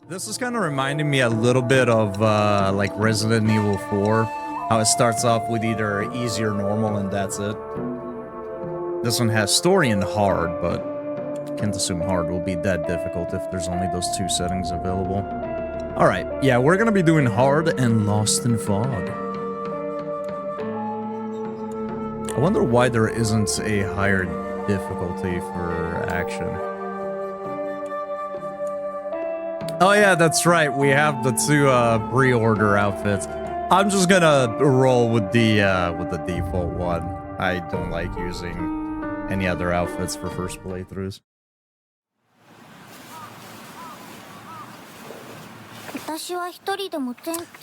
This is kind of reminding me a little bit of like Resident Evil 4. How it starts off with either easy or normal and that's it. This one has story and hard, but can't assume hard will be that difficult if there's only those two settings available. Alright, yeah, we're gonna be doing hard and Lost in Fog. I wonder why there isn't a higher difficulty for action. Oh yeah, that's right. We have the two pre-order outfits. I'm just gonna roll with the default one. I don't like using any other outfits for first playthroughs.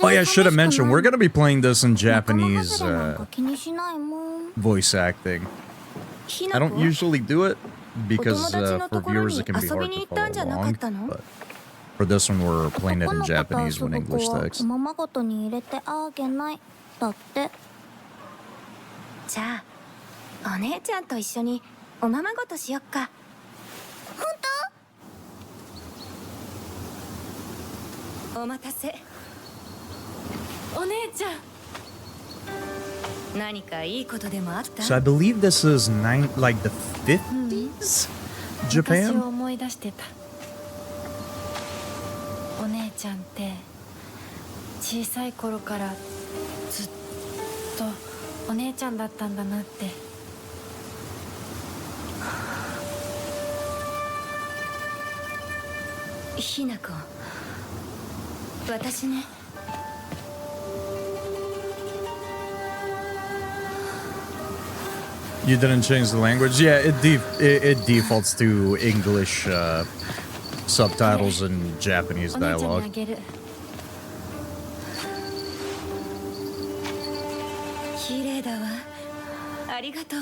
Oh yeah, I should have mentioned, we're gonna be playing this in Japanese voice acting. I don't usually do it because for viewers it can be hard to follow along, but for this one we're playing it in Japanese with English text. じゃあ、お姉ちゃんと一緒におままごとしよっか。本当？お待たせ。お姉ちゃん。何かいいことでもあった？ So I believe this is like the 50s Japan? 昔を思い出してた。お姉ちゃんって小さい頃からずっとお姉ちゃんだったんだなって。ひなこ、私ね。You didn't change the language? Yeah, it defaults to English subtitles and Japanese dialogue. 綺麗だわ。ありがとう。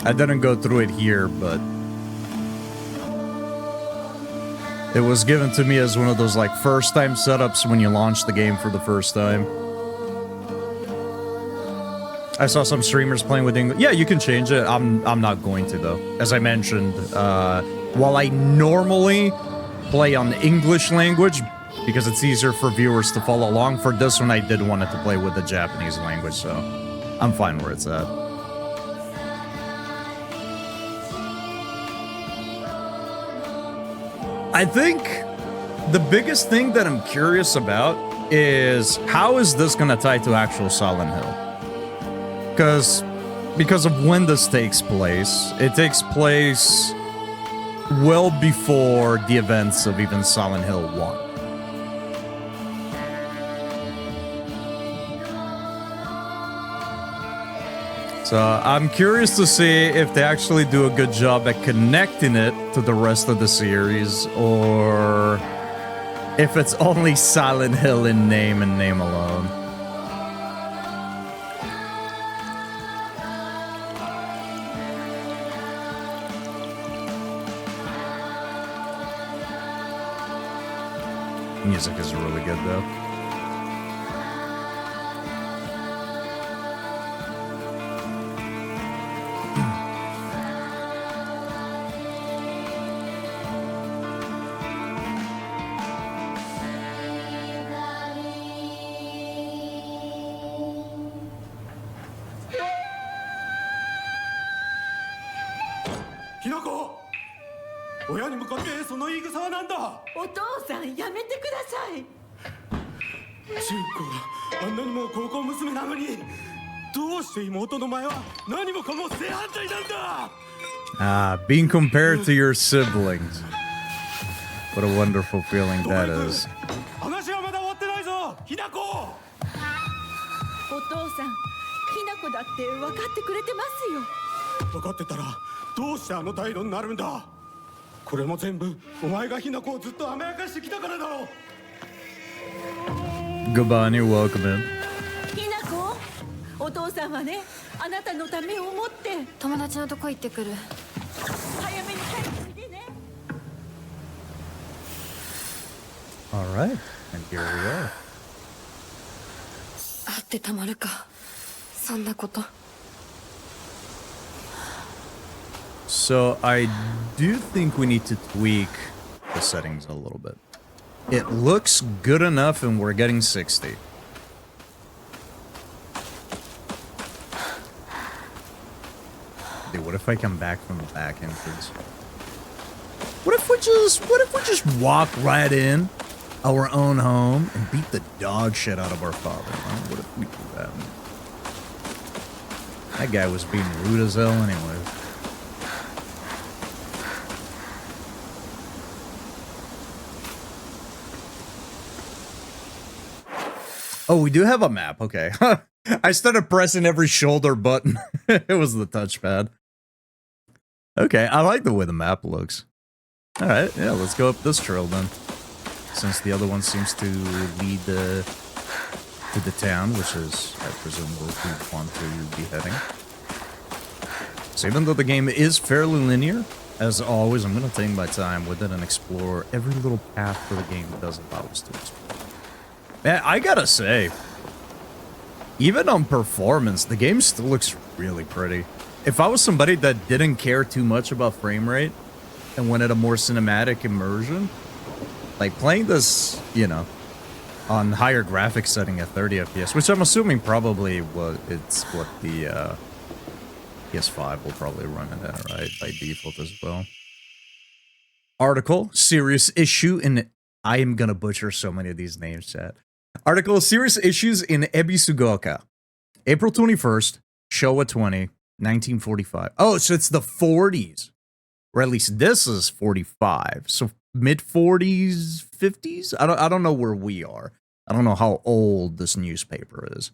I didn't go through it here, but it was given to me as one of those like first time setups when you launch the game for the first time. I saw some streamers playing with English. Yeah, you can change it. I'm not going to though. As I mentioned, while I normally play on the English language because it's easier for viewers to follow along, for this one I did want it to play with the Japanese language, so I'm fine where it's at. I think the biggest thing that I'm curious about is how is this gonna tie to actual Silent Hill? Because of when this takes place, it takes place well before the events of even Silent Hill 1. So I'm curious to see if they actually do a good job at connecting it to the rest of the series, or if it's only Silent Hill in name and name alone. Music is really good though. Being compared to your siblings. What a wonderful feeling that is. Gobani, welcome in. お父さんはね、あなたのためを思って友達のとこ行ってくる。早めに帰ってきてね。All right, and here we are. 会ってたまるか。So I do think we need to tweak the settings a little bit. It looks good enough and we're getting 60. Dude, what if I come back from the back entrance? What if we just walk right in our own home and beat the dog shit out of our father? Huh? What if we do that? That guy was being rude as hell anyway. Oh, we do have a map. Okay. I started pressing every shoulder button. It was the touchpad. Okay, I like the way the map looks. Alright, yeah, let's go up this trail then. Since the other one seems to lead to the town, which is, I presume, where we want to be heading. So even though the game is fairly linear, as always, I'm going to take my time with it and explore every little path that the game does allow us to explore. Man, I gotta say, even on performance, the game still looks really pretty. If I was somebody that didn't care too much about frame rate and wanted a more cinematic immersion, like playing this, you know, on higher graphics setting at 30 FPS, which I'm assuming probably it's what the PS5 will probably run it at, right? By default as well. Article, serious issue in... I am gonna butcher so many of these names, chat. Article, serious issues in Ebisugoka. April 21st, Showa 20, 1945. Oh, so it's the 40s. Or at least this is 45. So mid-40s, 50s? I don't know where we are. I don't know how old this newspaper is.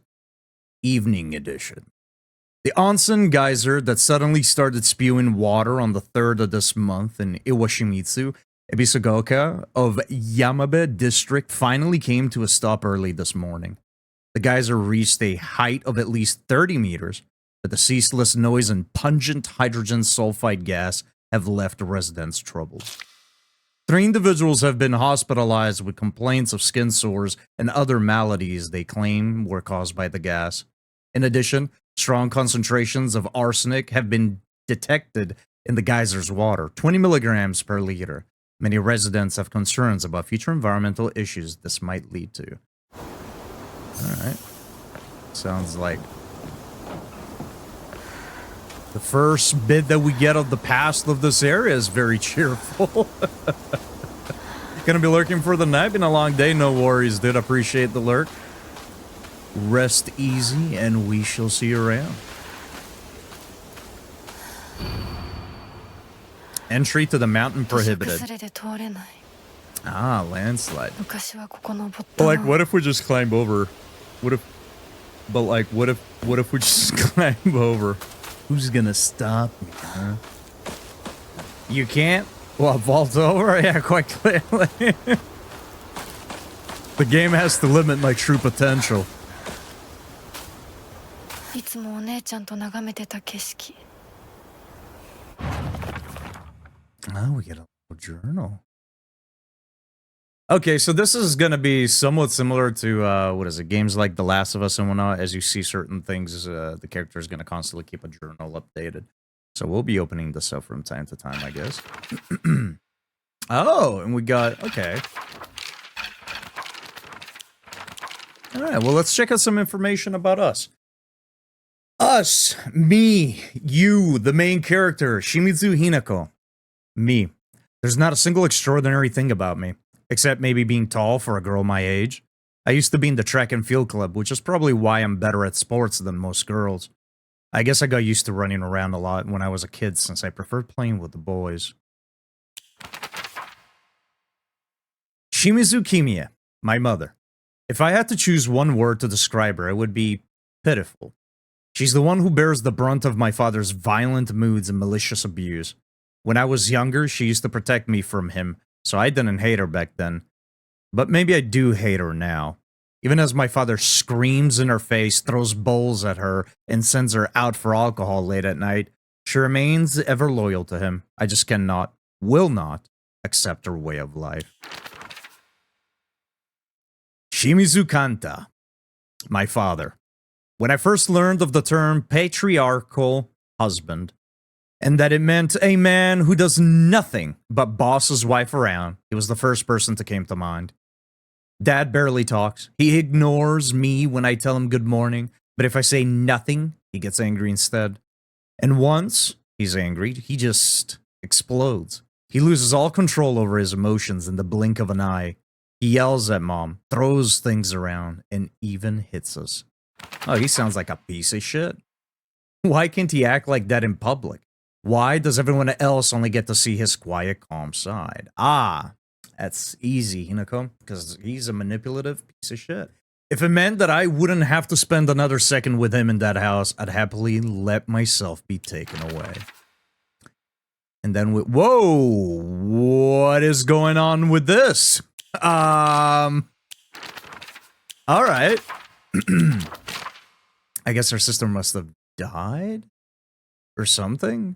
Evening edition. The onsen geyser that suddenly started spewing water on the 3rd of this month in Iwashimitsu, Ebisugoka of Yamabe district finally came to a stop early this morning. The geyser reached a height of at least 30 meters, but the ceaseless noise and pungent hydrogen sulfide gas have left residents troubled. 3 individuals have been hospitalized with complaints of skin sores and other maladies they claim were caused by the gas. In addition, strong concentrations of arsenic have been detected in the geyser's water, 20 milligrams per liter. Many residents have concerns about future environmental issues this might lead to. Alright. Sounds like the first bit that we get of the past of this area is very cheerful. Gonna be lurking for the night. Been a long day, no worries, dude. Appreciate the lurk. Rest easy, and we shall see you around. Entry to the mountain prohibited. Ah, landslide. But like, what if we just climb over? What if we just climb over? Who's gonna stop me, huh? You can't? Well, vault over? Yeah, quite clearly. The game has to limit my true potential. Oh, we get a little journal. Okay, so this is going to be somewhat similar to, what is it, games like The Last of Us and whatnot. As you see certain things, the character is going to constantly keep a journal updated. So we'll be opening this up from time to time, I guess. Oh, and we got, okay. All right, well, let's check out some information about us. Us, me, you, the main character, Shimizu Hinako. Me. There's not a single extraordinary thing about me, except maybe being tall for a girl my age. I used to be in the track and field club, which is probably why I'm better at sports than most girls. I guess I got used to running around a lot when I was a kid since I preferred playing with the boys. Shimizu Kimiya, my mother. If I had to choose one word to describe her, it would be pitiful. She's the one who bears the brunt of my father's violent moods and malicious abuse. When I was younger, she used to protect me from him, so I didn't hate her back then. But maybe I do hate her now. Even as my father screams in her face, throws bowls at her, and sends her out for alcohol late at night, she remains ever loyal to him. I just cannot, will not, accept her way of life. Shimizu Kanta, my father. When I first learned of the term patriarchal husband, and that it meant a man who does nothing but boss his wife around, he was the first person to came to mind. Dad barely talks. He ignores me when I tell him good morning, but if I say nothing, he gets angry instead. And once he's angry, he just explodes. He loses all control over his emotions in the blink of an eye. He yells at mom, throws things around, and even hits us. Oh, he sounds like a piece of shit. Why can't he act like that in public? Why does everyone else only get to see his quiet, calm side? Ah, that's easy, Hinako, because he's a manipulative piece of shit. If it meant that I wouldn't have to spend another second with him in that house, I'd happily let myself be taken away. And then whoa, what is going on with this? All right. I guess her sister must have died or something.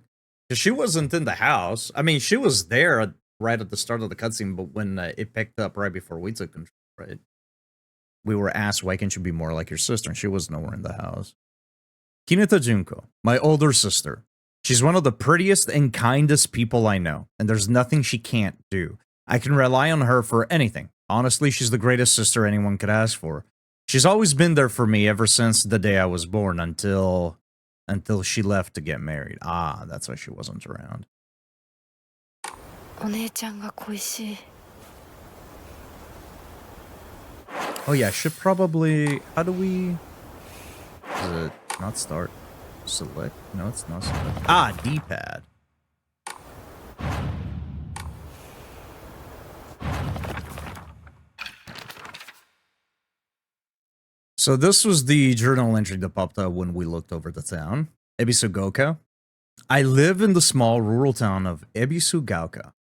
Because she wasn't in the house. I mean, she was there right at the start of the cutscene, but when it picked up right before we took control, right? We were asked, why can't you be more like your sister? And she was nowhere in the house. Kineta Junko, my older sister. She's one of the prettiest and kindest people I know, and there's nothing she can't do. I can rely on her for anything. Honestly, she's the greatest sister anyone could ask for. She's always been there for me ever since the day I was born until she left to get married. Ah, that's why she wasn't around. Oh yeah, I should probably... How do we... Is it not start? Select? No, it's not select. Ah, D-pad. So this was the journal entry that popped up when we looked over the town. Ebisugaoka. I live in the small rural town of Ebisugaoka.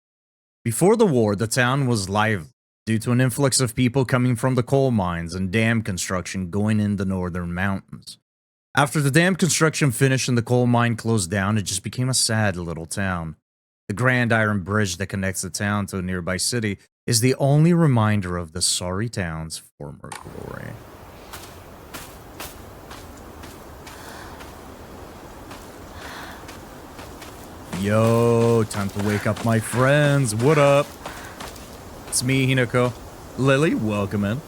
Before the war, the town was lively due to an influx of people coming from the coal mines and dam construction going in the northern mountains. After the dam construction finished and the coal mine closed down, it just became a sad little town. The grand iron bridge that connects the town to a nearby city is the only reminder of the sorry town's former glory. Yo, time to wake up my friends. What up? It's me, Hinako. Lily, welcome in.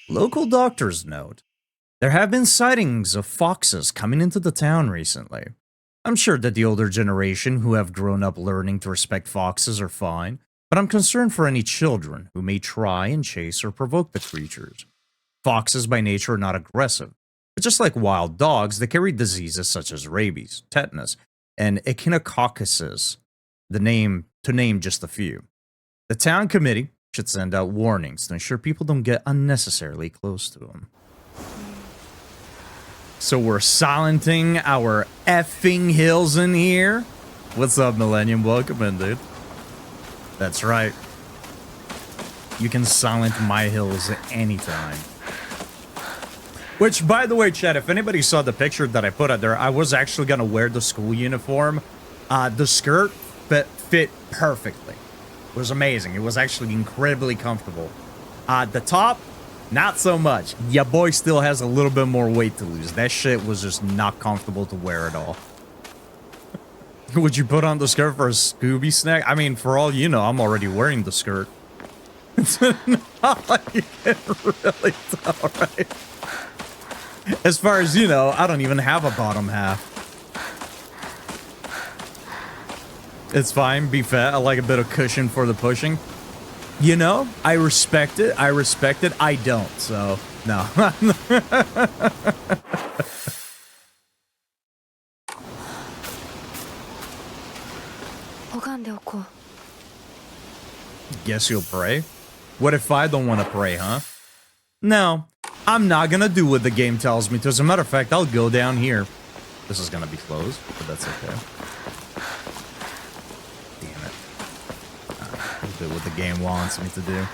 Local doctor's note. There have been sightings of foxes coming into the town recently. I'm sure that the older generation who have grown up learning to respect foxes are fine, but I'm concerned for any children who may try and chase or provoke the creatures. Foxes by nature are not aggressive, but just like wild dogs, they carry diseases such as rabies, tetanus, and echinococcuses, to name just a few. The town committee should send out warnings to ensure people don't get unnecessarily close to them. So we're silencing our effing hills in here? What's up, Millennium? Welcome in, dude. That's right. You can silence my hills anytime. Which, by the way, chat, if anybody saw the picture that I put out there, I was actually going to wear the school uniform. The skirt fit perfectly. It was amazing. It was actually incredibly comfortable. The top, not so much. Your boy still has a little bit more weight to lose. That shit was just not comfortable to wear at all. Would you put on the skirt for a Scooby snack? I mean, for all you know, I'm already wearing the skirt. It's not like you can really tell, right? As far as you know, I don't even have a bottom half. It's fine, be fat. I like a bit of cushion for the pushing. You know, I respect it. I don't, so no. Guess you'll pray? What if I don't want to pray, huh? No, I'm not gonna do what the game tells me to. As a matter of fact, I'll go down here. This is gonna be closed, but that's okay. Damn it. I'll do what the game wants me to do.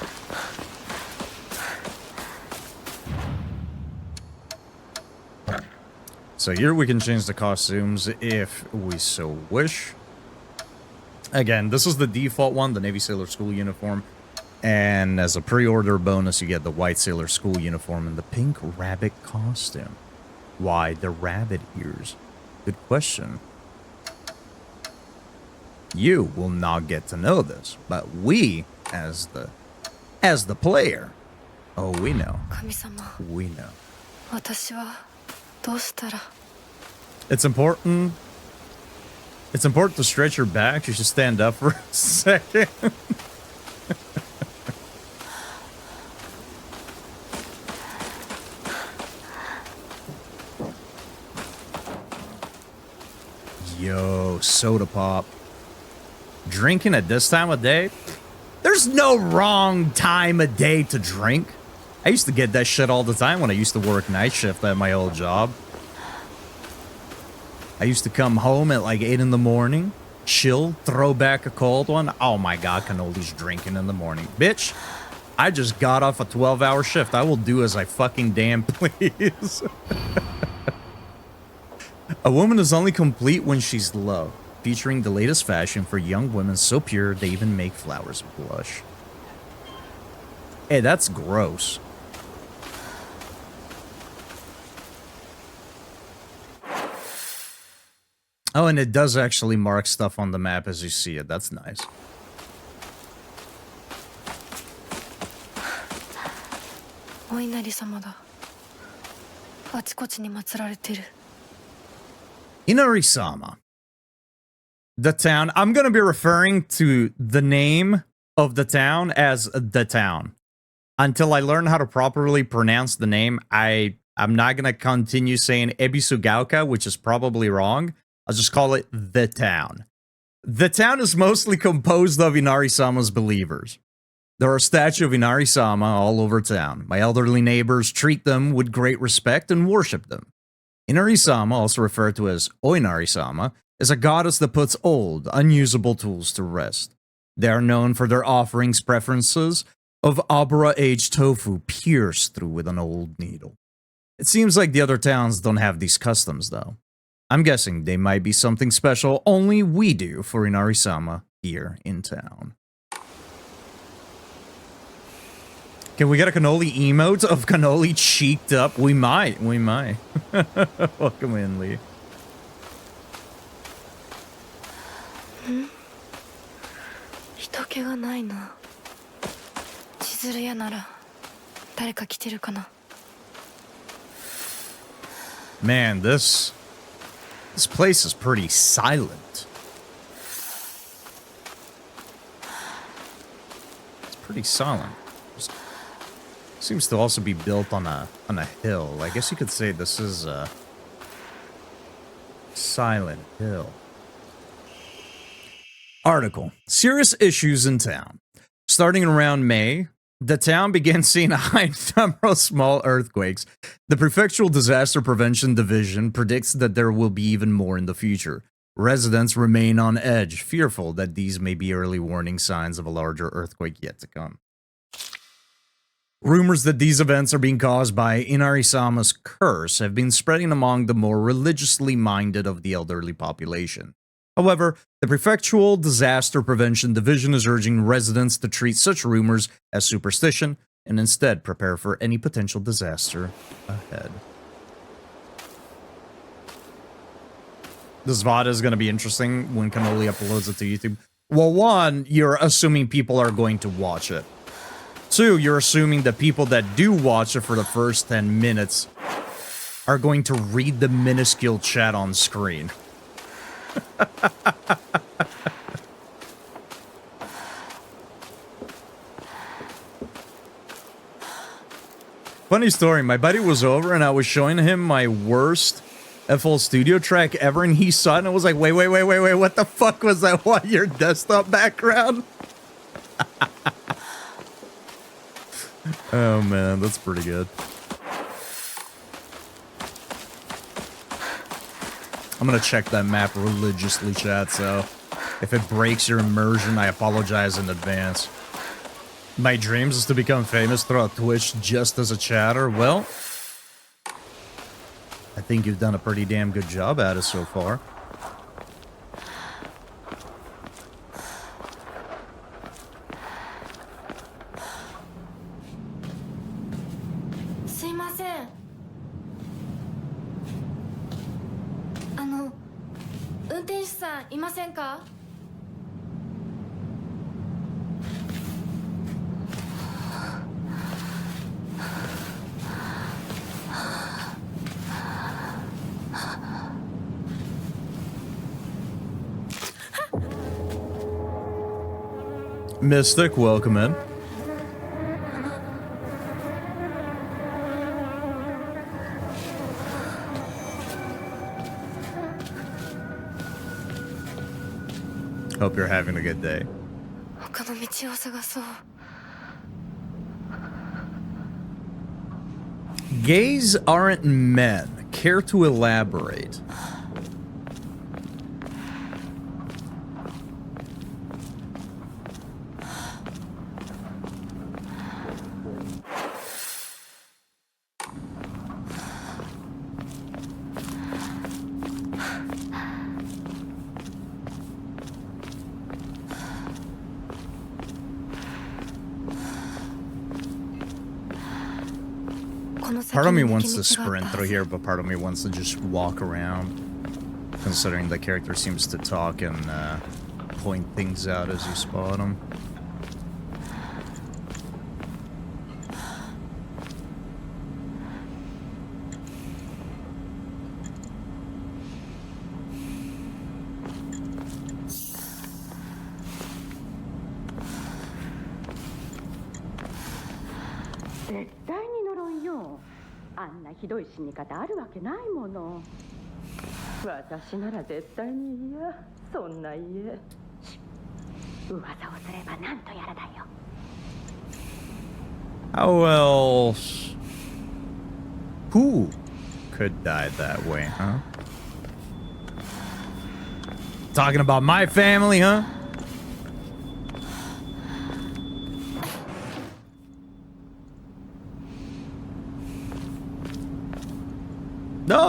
So here we can change the costumes if we so wish. Again, this is the default one, the Navy Sailor School uniform. And as a pre-order bonus, you get the white sailor school uniform and the pink rabbit costume. Why the rabbit ears? Good question. You will not get to know this, but we, as the player, oh, we know. We know. It's important. It's important to stretch your back. You should stand up for a second. Yo, soda pop. Drinking at this time of day? There's no wrong time of day to drink. I used to get that shit all the time when I used to work night shift at my old job. I used to come home at like 8 in the morning, chill, throw back a cold one. Oh my god, Cannoli's drinking in the morning. Bitch, I just got off a 12-hour shift. I will do as I fucking damn please. A woman is only complete when she's loved, featuring the latest fashion for young women so pure they even make flowers blush. Hey, that's gross. Oh, and it does actually mark stuff on the map as you see it. That's nice. Inari-sama. The town. I'm going to be referring to the name of the town as the town. Until I learn how to properly pronounce the name, I'm not going to continue saying Ebisugaoka, which is probably wrong. I'll just call it the town. The town is mostly composed of Inari-sama's believers. There are statues of Inari-sama all over town. My elderly neighbors treat them with great respect and worship them. Inari-sama, also referred to as Oinari-sama, is a goddess that puts old, unusable tools to rest. They are known for their offerings preferences of Abra-aged tofu pierced through with an old needle. It seems like the other towns don't have these customs, though. I'm guessing they might be something special only we do for Inari-sama here in town. Can we get a Cannoli emote of Cannoli cheeked up? We might. We might. Welcome in, Lee. Man, this place is pretty silent. It's pretty silent. Seems to also be built on a hill. I guess you could say this is a silent hill. Article. Serious issues in town. Starting around May, the town began seeing a high number of small earthquakes. The Prefectural Disaster Prevention Division predicts that there will be even more in the future. Residents remain on edge, fearful that these may be early warning signs of a larger earthquake yet to come. Rumors that these events are being caused by Inari-sama's curse have been spreading among the more religiously minded of the elderly population. However, the Prefectural Disaster Prevention Division is urging residents to treat such rumors as superstition and instead prepare for any potential disaster ahead. This VOD is going to be interesting when Cannoli uploads it to YouTube. Well, one, you're assuming people are going to watch it. Two, you're assuming that people that do watch it for the first 10 minutes are going to read the minuscule chat on screen. Funny story, my buddy was over and I was showing him my worst FL Studio track ever and he saw it and I was like, wait, what the fuck was that? What, your desktop background? Oh man, that's pretty good. I'm gonna check that map religiously, chat, so if it breaks your immersion, I apologize in advance. My dreams is to become famous throughout Twitch just as a chatter. Well, I think you've done a pretty damn good job at it so far. 転手さんいませんか? Mystic, welcome in. Hope you're having a good day. Gays aren't men. Care to elaborate? Part of me wants to sprint through here, but part of me wants to just walk around, considering the character seems to talk and point things out as you spot them. How else? Who could die that way, huh? Talking about my family, huh?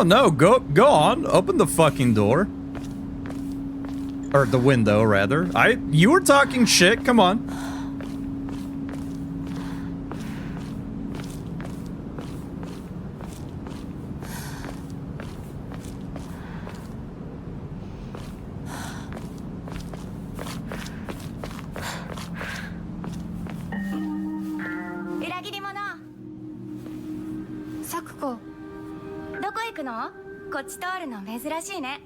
No, go on. Open the fucking door. Or the window, rather. You were talking shit, come on. Sakuko, どこ行くの? こっち通るの珍しいね。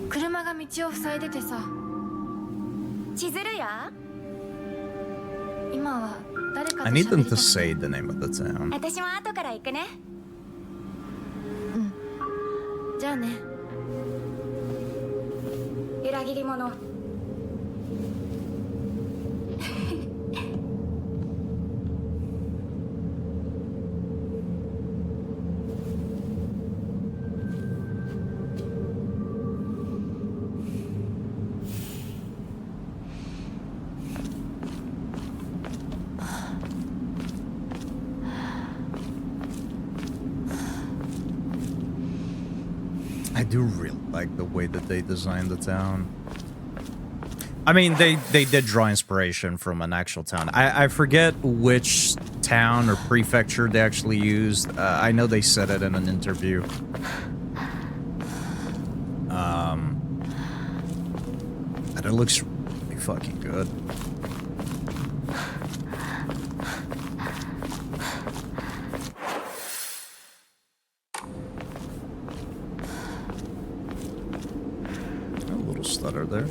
車が道を塞いでてさ。千鶴や? 今は誰かと I need 喋 them り to たくて。 say the name of the town. 私も後から行くね。じゃあね。裏切り者。I do really like the way that they designed the town. I mean, they did draw inspiration from an actual town. I forget which town or prefecture they actually used. I know they said it in an interview. And it looks really fucking good. Stutter there.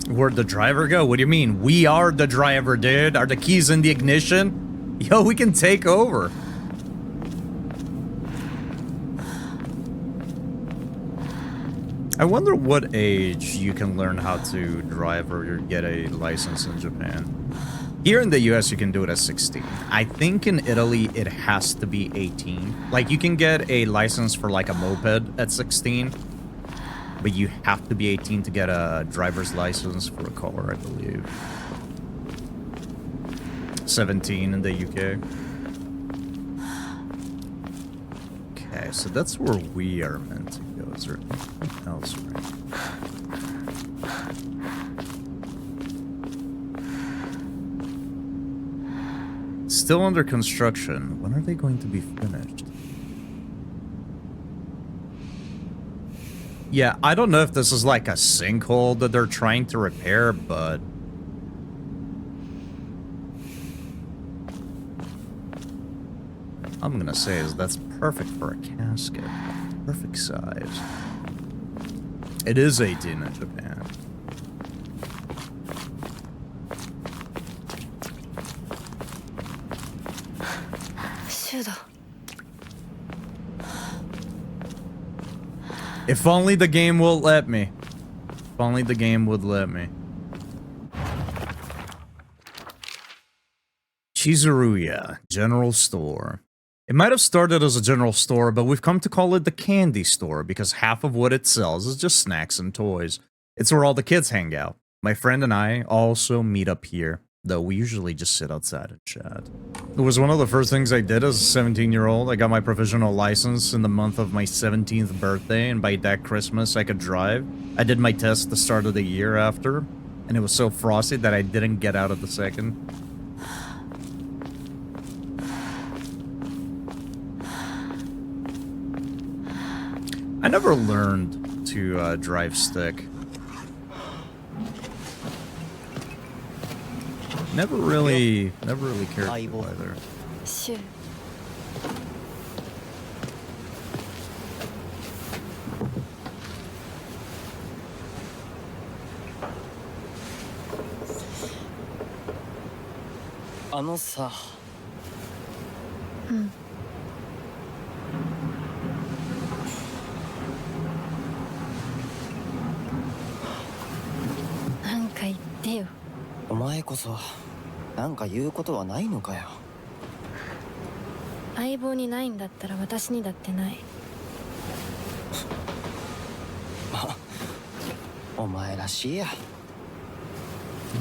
Where'd the driver go? What do you mean? We are the driver, dude. Are the keys in the ignition? Yo, we can take over. I wonder what age you can learn how to drive or get a license in Japan. Here in the US, you can do it at 16. I think in Italy, it has to be 18. Like, you can get a license for, like, a moped at 16. But you have to be 18 to get a driver's license for a car, I believe. 17 in the UK. Okay, so that's where we are meant to go. Is there anything else, right? Still under construction. When are they going to be finished? Yeah, I don't know if this is like a sinkhole that they're trying to repair, but... I'm gonna say is that's perfect for a casket. Perfect size. It is 18 in Japan. If only the game will let me. If only the game would let me. Chizuruya General Store. It might have started as a general store, but we've come to call it the candy store because half of what it sells is just snacks and toys. It's where all the kids hang out. My friend and I also meet up here, though we usually just sit outside and chat. It was one of the first things I did as a 17-year-old. I got my provisional license in the month of my 17th birthday, and by that Christmas I could drive. I did my test the start of the year after, and it was so frosty that I didn't get out of the second. I never learned to drive stick. Never really cared for it either. Sure.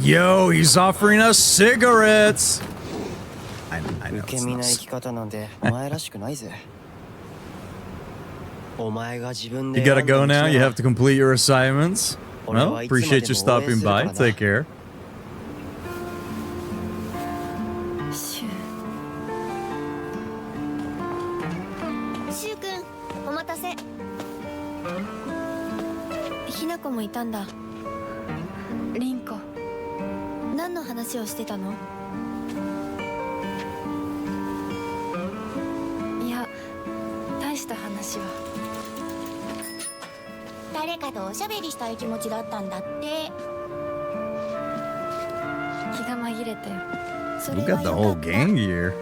Yo, he's offering us cigarettes. I know it's not. You gotta go now. You have to complete your assignments. Well, appreciate you stopping by. Take care. We got the whole gang here.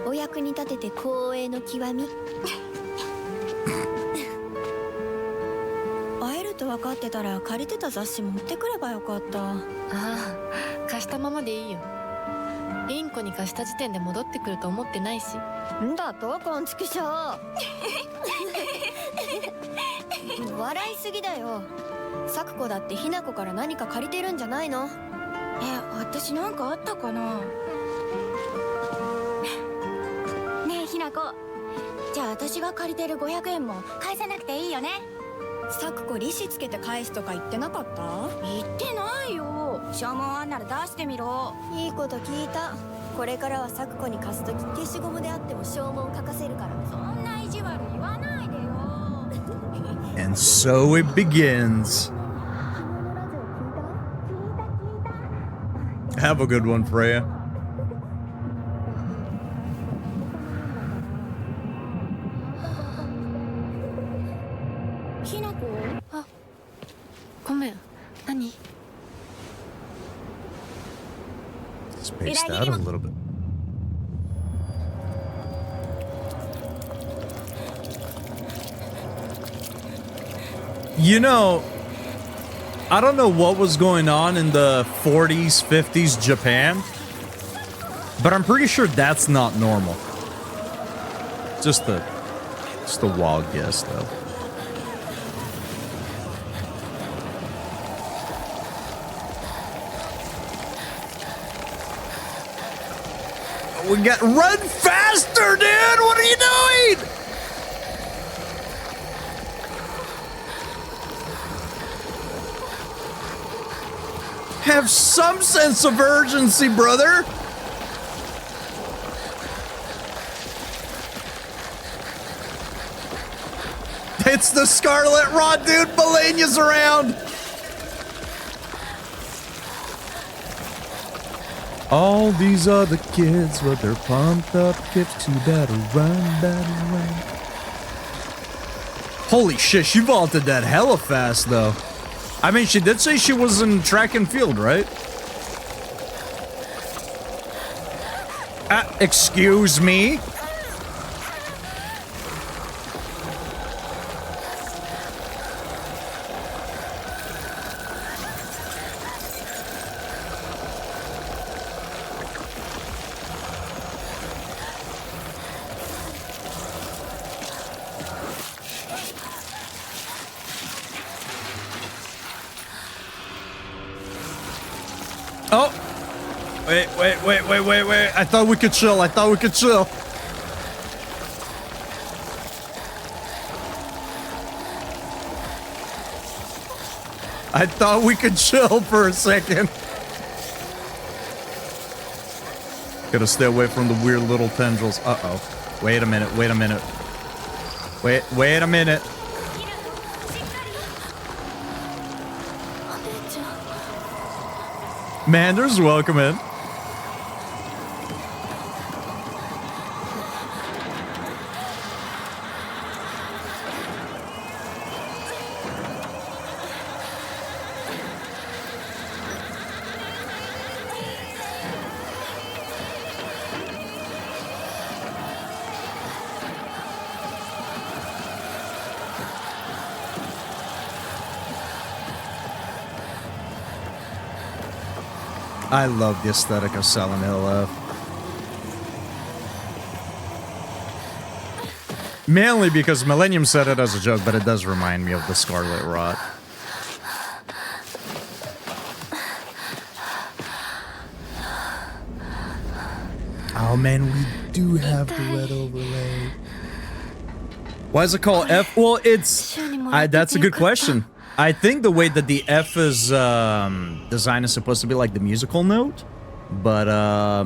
And so it begins. Have a good one, Freya. Spaced out a little bit. You know, I don't know what was going on in the 40s, 50s Japan, but I'm pretty sure that's not normal. Just a wild guess, though. We got run faster, dude! What are you doing? Have some sense of urgency, brother. It's the Scarlet Rod, dude! Melania's around! All these other kids with their pumped up kids, you better run, better run. Holy shit, she vaulted that hella fast, though. I mean, she did say she was in track and field, right? Excuse me? Oh! Wait. I thought we could chill. I thought we could chill for a second. Gotta stay away from the weird little tendrils. Uh-oh. Wait a minute. Wait a minute. Manders, welcome in. I love the aesthetic of Silent Hill F. Mainly because Millennium said it as a joke, but it does remind me of the Scarlet Rot. Oh man, we do have the red overlay. Why is it called F? Well, it's... that's a good question. I think the way that the F is designed is supposed to be like the musical note, but I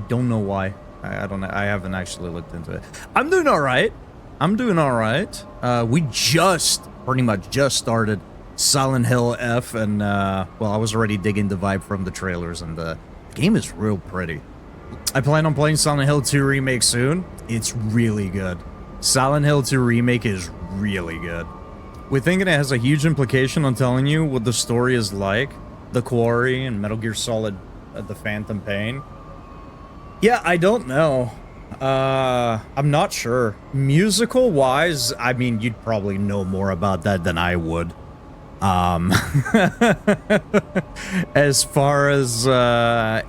don't know why. I don't know. I haven't actually looked into it. I'm doing all right. We pretty much just started Silent Hill F, and well, I was already digging the vibe from the trailers, and the game is real pretty. I plan on playing Silent Hill 2 Remake soon. It's really good. Silent Hill 2 Remake is really good. We think it has a huge implication on telling you what the story is like. The Quarry and Metal Gear Solid The Phantom Pain. Yeah, I don't know. I'm not sure. Musical-wise, I mean, you'd probably know more about that than I would. As far as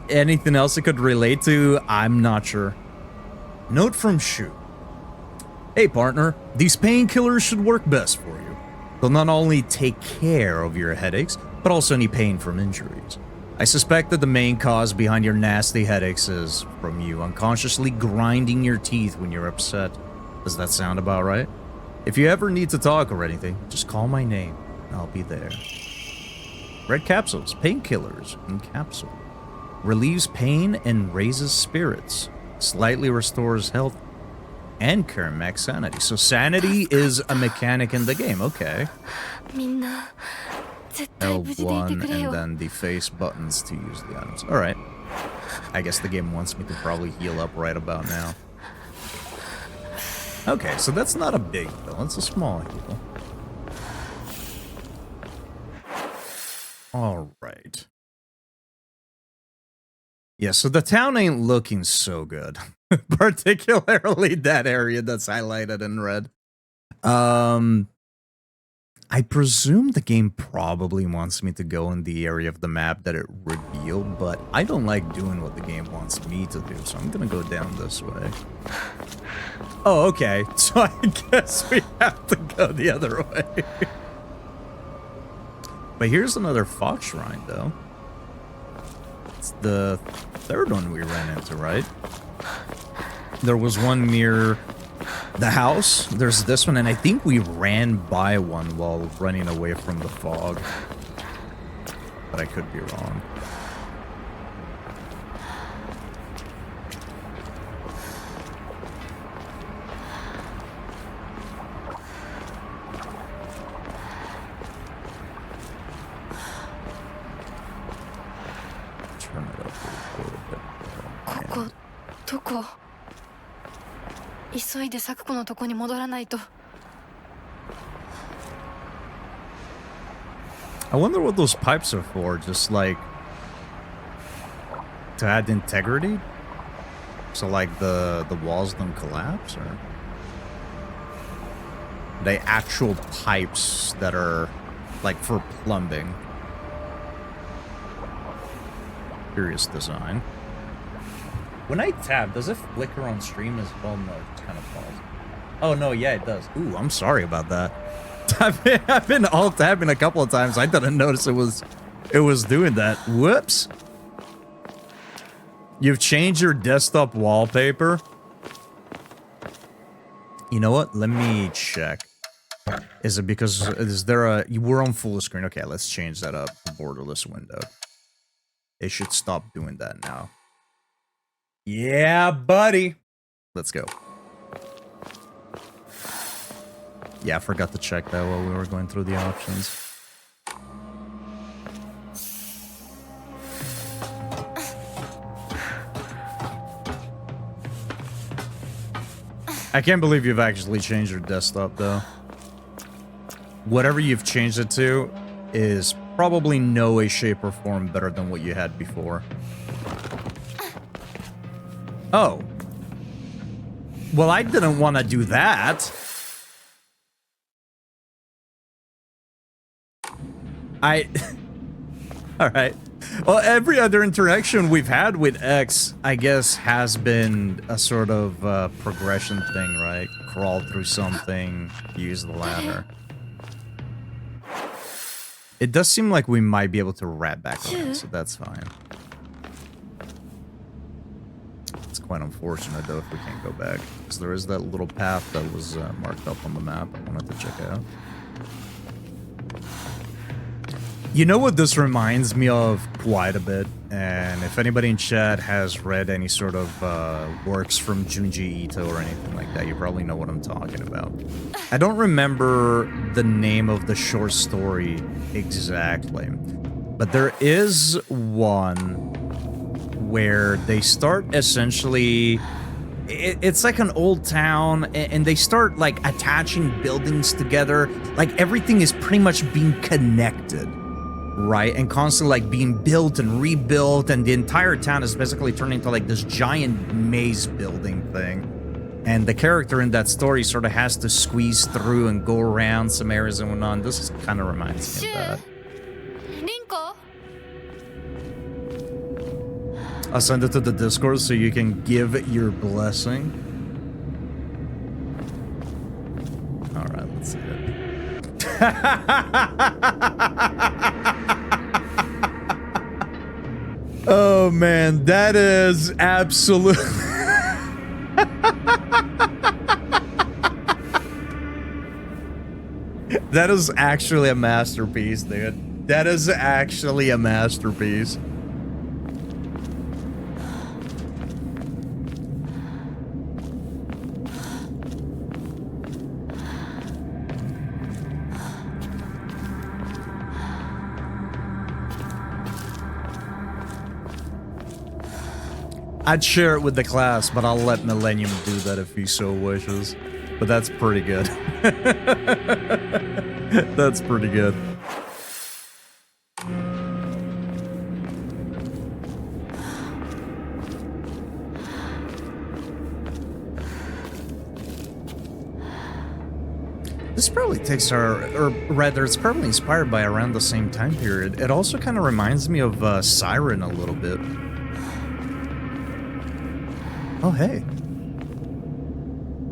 anything else it could relate to, I'm not sure. Note from Shu. Hey partner, these painkillers should work best for you. They'll not only take care of your headaches, but also any pain from injuries. I suspect that the main cause behind your nasty headaches is from you unconsciously grinding your teeth when you're upset. Does that sound about right? If you ever need to talk or anything, just call my name. I'll be there. Red capsules, painkillers in capsule. Relieves pain and raises spirits. Slightly restores health and current max sanity. So sanity is a mechanic in the game. Okay. L1 and then the face buttons to use the items. Alright. I guess the game wants me to probably heal up right about now. Okay, so that's not a big heal. It's a small heal. Alright. Yeah, so the town ain't looking so good. Particularly that area that's highlighted in red. I presume the game probably wants me to go in the area of the map that it revealed, but I don't like doing what the game wants me to do, so I'm gonna go down this way. Oh, okay. So I guess we have to go the other way. But here's another fox shrine, though. It's the third one we ran into, right? There was one near the house. There's this one, and I think we ran by one while running away from the fog. But I could be wrong. どこ？急いで咲子のとこに戻らないと。 I wonder what those pipes are for. Just like to add integrity, so like the walls don't collapse, or they actual pipes that are like for plumbing. Curious design. When I tap, does it flicker on stream as well? No, it's kind of falls. Oh no, yeah, it does. Ooh, I'm sorry about that. I've been alt tapping a couple of times. I didn't notice it was doing that. Whoops. You've changed your desktop wallpaper. You know what? Let me check. Is it because we're on full screen? Okay, let's change that up. Borderless window. It should stop doing that now. Yeah, buddy. Let's go. Yeah, I forgot to check that while we were going through the options. I can't believe you've actually changed your desktop, though. Whatever you've changed it to is probably no way, shape, or form better than what you had before. Oh. Well, I didn't want to do that. Alright. Well, every other interaction we've had with X, I guess, has been a sort of progression thing, right? Crawl through something, use the ladder. It does seem like we might be able to wrap back around, so that's fine. It's quite unfortunate, though, if we can't go back. Because there is that little path that was marked up on the map I wanted to check out. You know what this reminds me of quite a bit? And if anybody in chat has read any sort of works from Junji Ito or anything like that, you probably know what I'm talking about. I don't remember the name of the short story exactly, but there is one where they start essentially... It's like an old town, and they start, like, attaching buildings together. Like, everything is pretty much being connected. Right, and constantly like being built and rebuilt, and the entire town is basically turning into like this giant maze building thing. And the character in that story sort of has to squeeze through and go around some areas and whatnot. This kind of reminds me of that. I'll send it to the Discord so you can give your blessing. All right, let's see it. Oh man, that is absolute. That is actually a masterpiece, dude. That is actually a masterpiece. I'd share it with the class, but I'll let Millennium do that if he so wishes. But that's pretty good. That's pretty good. This probably takes our, or rather, it's probably inspired by around the same time period. It also kind of reminds me of Siren a little bit. Oh, hey.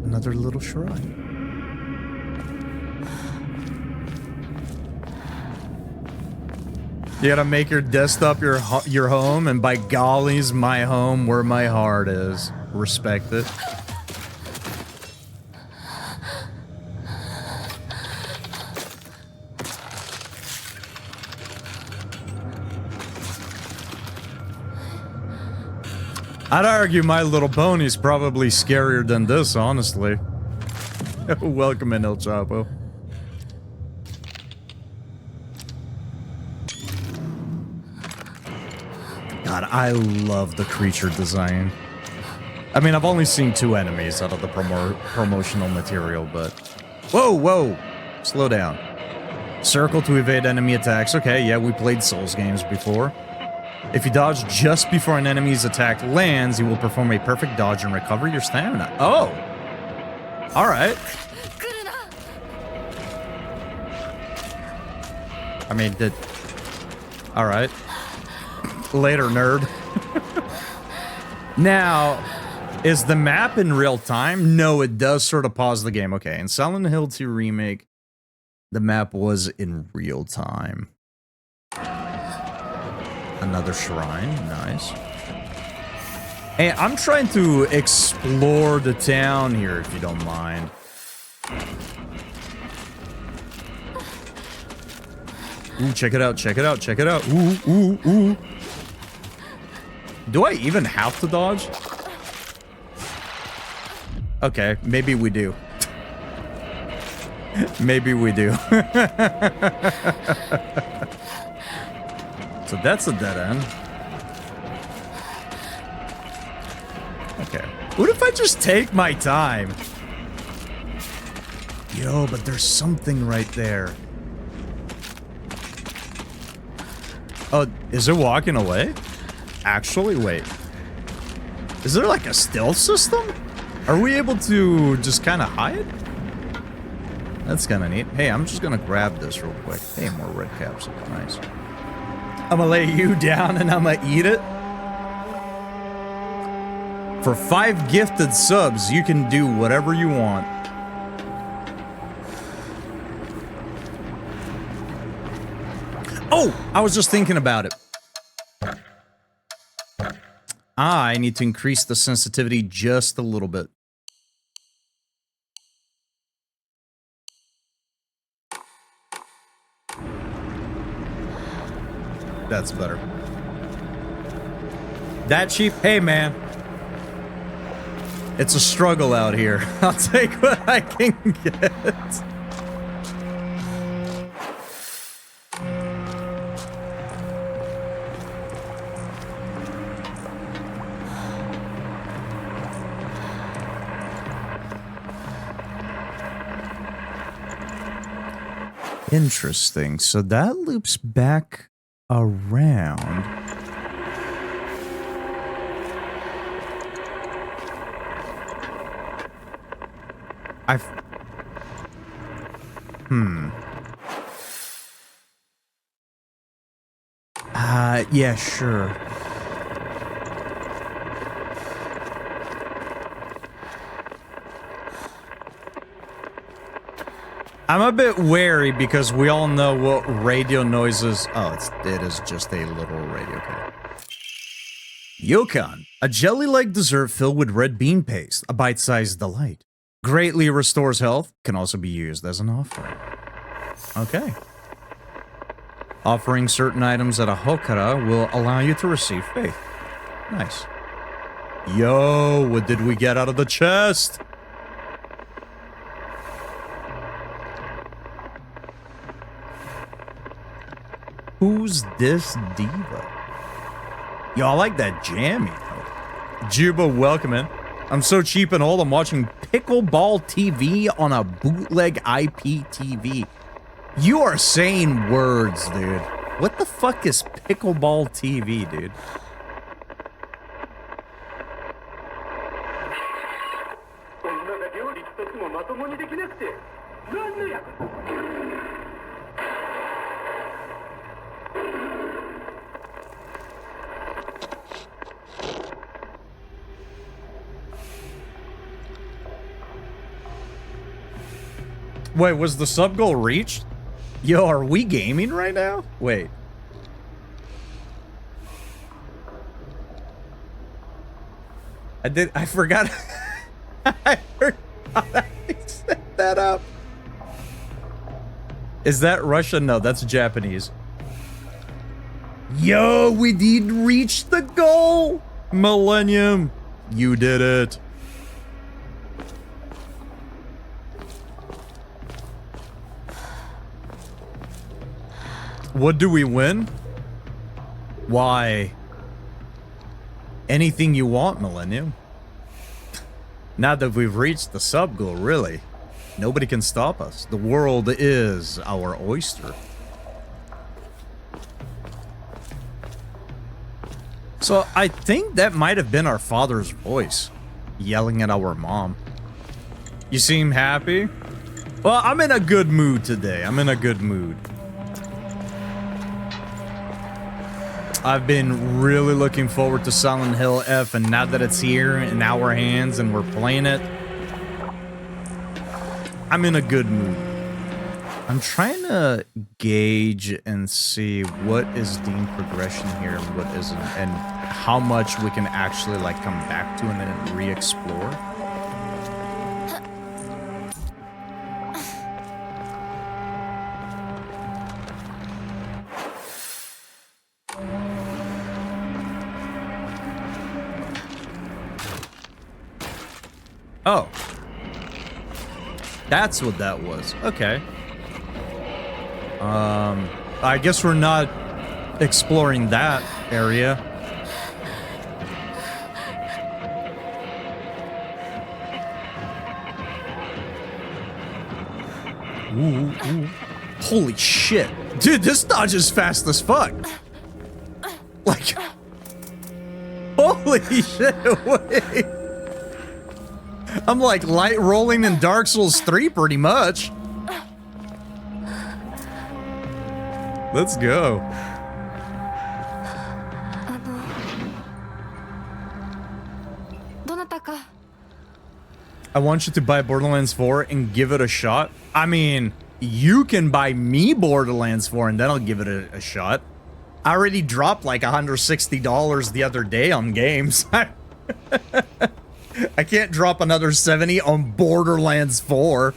Another little shrine. You gotta make your desktop your home, and by golly's my home where my heart is. Respect it. I'd argue My Little Pony's probably scarier than this, honestly. Welcome in, El Chapo. God, I love the creature design. I mean, I've only seen 2 enemies out of the promotional material, but... Whoa, whoa! Slow down. Circle to evade enemy attacks. Okay, yeah, we played Souls games before. If you dodge just before an enemy's attack lands, you will perform a perfect dodge and recover your stamina. Oh! Alright. I mean, alright. Later, nerd. Now, is the map in real time? No, it does sort of pause the game. Okay, in Silent Hill 2 Remake, the map was in real time. Another shrine, nice. Hey, I'm trying to explore the town here, if you don't mind. Ooh, check it out, check it out, check it out. Ooh, ooh, ooh. Do I even have to dodge? Okay, maybe we do. Maybe we do. So that's a dead end. Okay. What if I just take my time? Yo, but there's something right there. Oh, is it walking away? Actually, wait. Is there like a stealth system? Are we able to just kind of hide? That's kind of neat. Hey, I'm just gonna grab this real quick. Hey, more red capsule. Nice. I'm gonna lay you down and I'm gonna eat it. For 5 gifted subs, you can do whatever you want. Oh, I was just thinking about it. I need to increase the sensitivity just a little bit. That's better. That cheap? Hey, man. It's a struggle out here. I'll take what I can get. Interesting. So that loops back around. Yeah, sure. I'm a bit wary because we all know what radio noises. Oh, it is just a literal radio. Okay. Yokon, a jelly-like dessert filled with red bean paste, a bite-sized delight. Greatly restores health, can also be used as an offering. Okay. Offering certain items at a hokara will allow you to receive faith. Nice. Yo, what did we get out of the chest? Who's this diva? Yo, I like that jammy. Juba, welcome in. I'm so cheap and old, I'm watching Pickleball TV on a bootleg IPTV. You are saying words, dude. What the fuck is Pickleball TV, dude? Wait, was the sub goal reached? Yo, are we gaming right now? Wait. I forgot. I forgot I set that up. Is that Russian? No, that's Japanese. Yo, we did reach the goal! Millennium, you did it. What do we win? Why? Anything you want, Millennium. Now that we've reached the sub goal, really, nobody can stop us. The world is our oyster. So I think that might have been our father's voice yelling at our mom. You seem happy? Well, I'm in a good mood today. I'm in a good mood. I've been really looking forward to Silent Hill F, and now that it's here in our hands and we're playing it, I'm in a good mood. I'm trying to gauge and see what is deemed progression here and what isn't, and how much we can actually like come back to and then re-explore. Oh. That's what that was. Okay. I guess we're not exploring that area. Ooh, ooh. Holy shit. Dude, this dodge is fast as fuck. Like, holy shit, wait. I'm like light rolling in Dark Souls 3 pretty much. Let's go. I want you to buy Borderlands 4 and give it a shot. I mean, you can buy me Borderlands 4 and then I'll give it a shot. I already dropped like $160 the other day on games. I can't drop another 70 on Borderlands 4.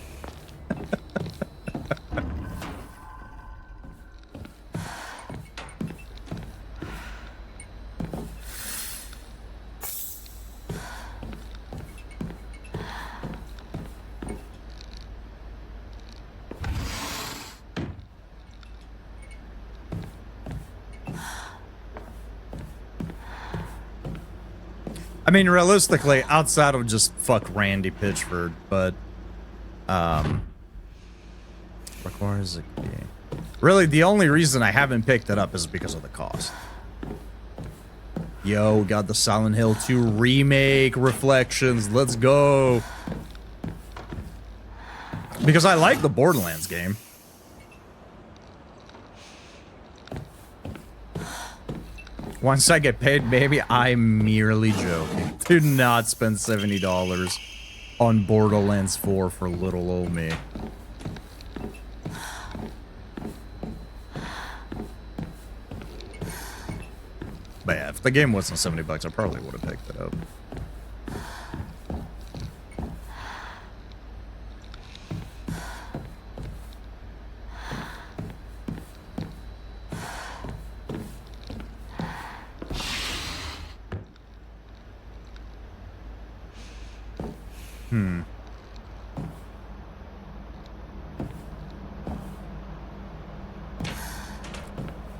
I mean, realistically, outside of just fuck Randy Pitchford, but, requires a key. Really, the only reason I haven't picked it up is because of the cost. Yo, got the Silent Hill 2 remake reflections. Let's go. Because I like the Borderlands game. Once I get paid, baby, I'm merely joking. Do not spend $70 on Borderlands 4 for little old me. But yeah, if the game wasn't 70 bucks, I probably would have picked it up.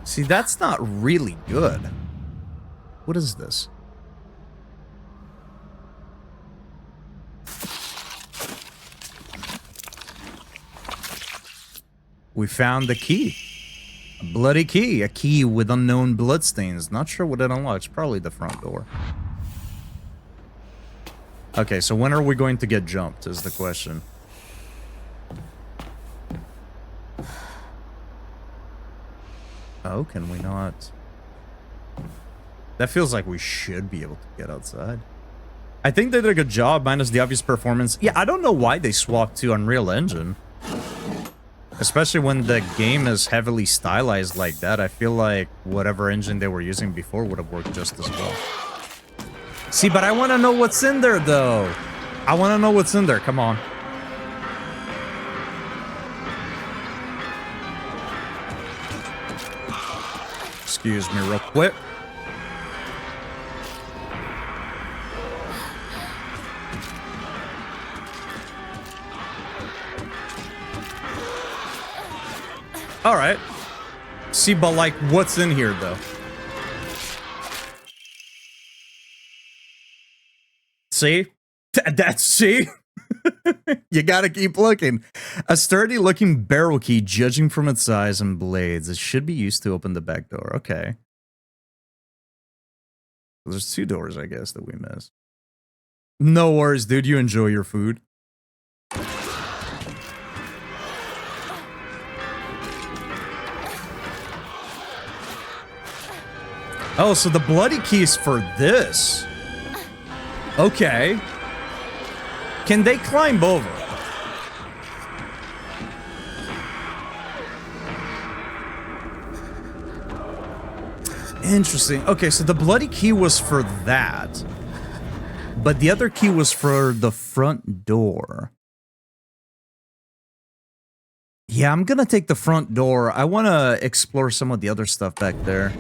See, that's not really good. What is this? We found the key. A bloody key. A key with unknown bloodstains. Not sure what it unlocks. Probably the front door. Okay, so when are we going to get jumped is the question. Oh, can we not? That feels like we should be able to get outside. I think they did a good job, minus the obvious performance. Yeah, I don't know why they swapped to Unreal Engine. Especially when the game is heavily stylized like that. I feel like whatever engine they were using before would have worked just as well. See, but I want to know what's in there, though. I want to know what's in there. Come on. Excuse me real quick. All right. See, but like, what's in here, though? See? That's see? You gotta keep looking. A sturdy looking barrel key, judging from its size and blades. It should be used to open the back door. Okay. There's 2 doors, I guess, that we missed. No worries, dude. You enjoy your food. Oh, so the bloody key is for this. Okay. Can they climb over? Interesting. Okay, so the bloody key was for that. But the other key was for the front door. Yeah, I'm gonna take the front door. I want to explore some of the other stuff back there.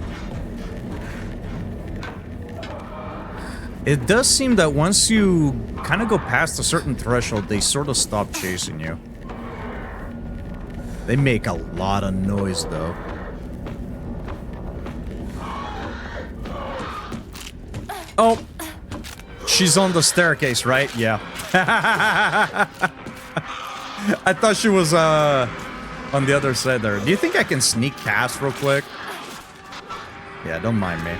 It does seem that once you kind of go past a certain threshold, they sort of stop chasing you. They make a lot of noise, though. Oh, she's on the staircase, right? Yeah. I thought she was on the other side there. Do you think I can sneak past real quick? Yeah, don't mind me.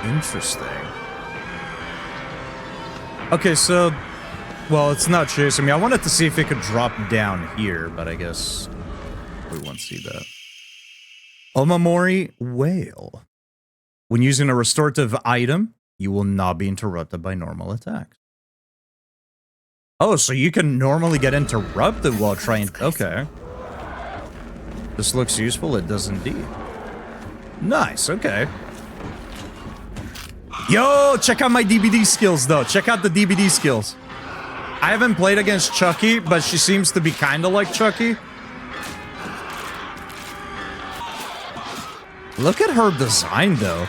Interesting. Okay, so... Well, it's not chasing me. I wanted to see if it could drop down here, but I guess we won't see that. Omamori Whale. When using a restorative item, you will not be interrupted by normal attacks. Oh, so you can normally get interrupted while trying... Okay. This looks useful. It does indeed. Nice, okay. Yo, check out my DBD skills, though. Check out the DBD skills. I haven't played against Chucky, but she seems to be kind of like Chucky. Look at her design, though.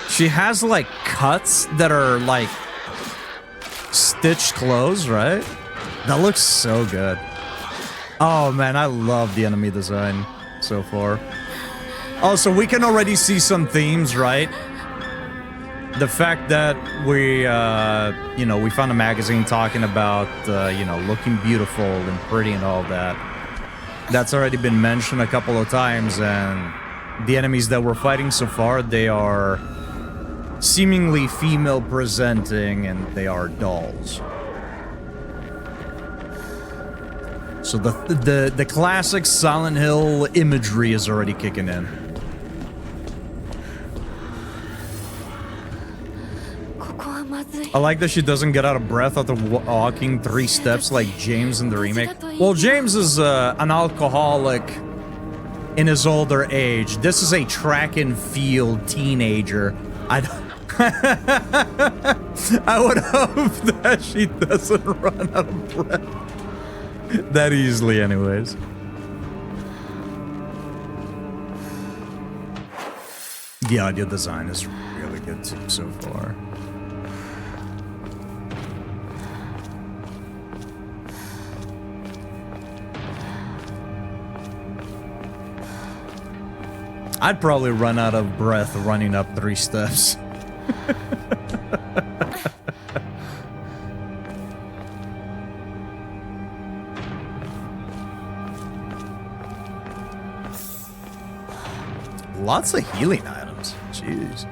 She has, like, cuts that are, like, stitched clothes, right? That looks so good. Oh, man, I love the enemy design so far. Oh, so we can already see some themes, right? The fact that we, you know, we found a magazine talking about, you know, looking beautiful and pretty and all that. That's already been mentioned a couple of times, and the enemies that we're fighting so far, they are seemingly female presenting, and they are dolls. So the classic Silent Hill imagery is already kicking in. I like that she doesn't get out of breath after walking 3 steps like James in the remake. Well, James is an alcoholic in his older age. This is a track and field teenager. I would hope that she doesn't run out of breath that easily anyways. The audio design is really good too so far. I'd probably run out of breath running up 3 steps. Lots of healing items. Jeez.